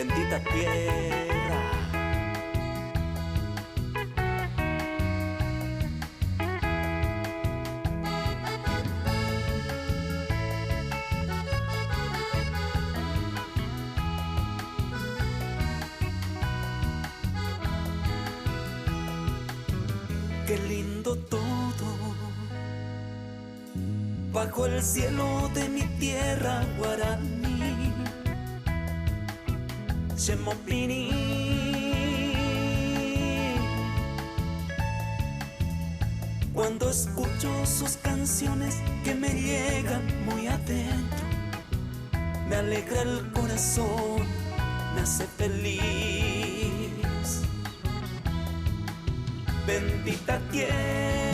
bendita tierra. Qué lindo todo, bajo el cielo de mi tierra guaraní, Xemopini. Cuando escucho sus canciones que me llegan muy adentro, me alegra el corazón, me hace feliz. Bendita tierra